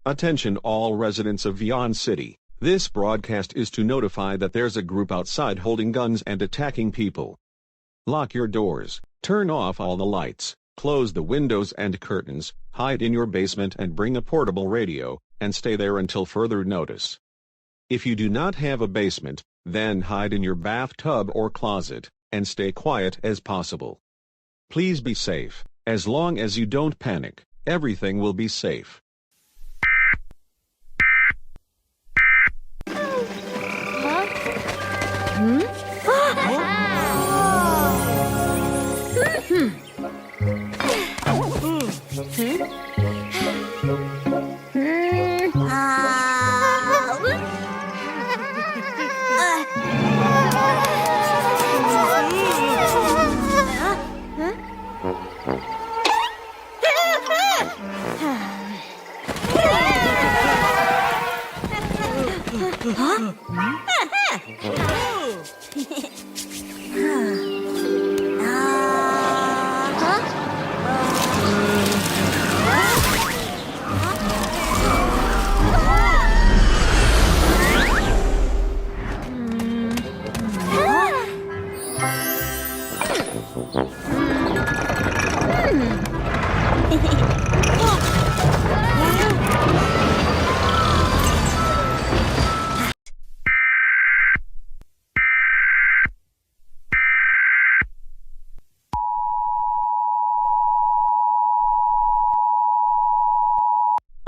Attention all residents of Vian City. This broadcast is to notify that there's a group outside holding guns and attacking people. Lock your doors, turn off all the lights, close the windows and curtains, hide in your basement and bring a portable radio, and stay there until further notice. If you do not have a basement, then hide in your bathtub or closet, and stay quiet as possible. Please be safe. As long as you don't panic, everything will be safe.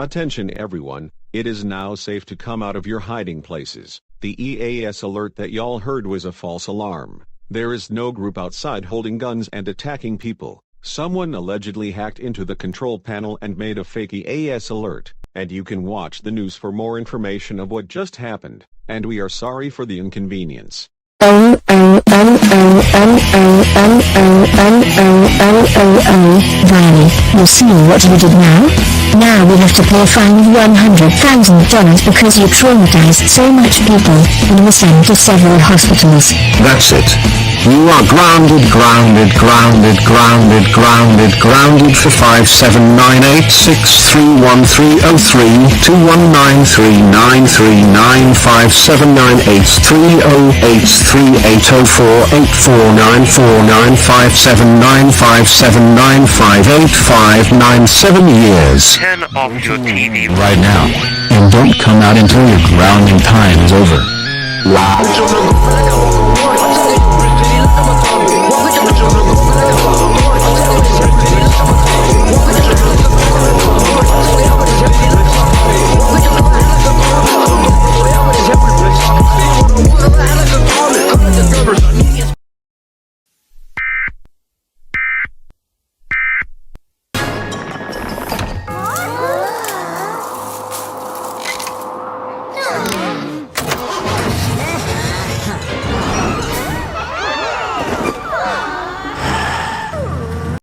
Attention everyone, it is now safe to come out of your hiding places. The EAS alert that y'all heard was a false alarm. There is no group outside holding guns and attacking people. Someone allegedly hacked into the control panel and made a fake EAS alert, and you can watch the news for more information of what just happened, and we are sorry for the inconvenience. Riley, you see what you did now? Now we have to pay a fine of $100,000 because you traumatized so much people and were sent to several hospitals. That's it. You are grounded for 579863139395798308484957995785997 years. Turn off your TV Right now. And don't come out until your grounding time is over. Wow.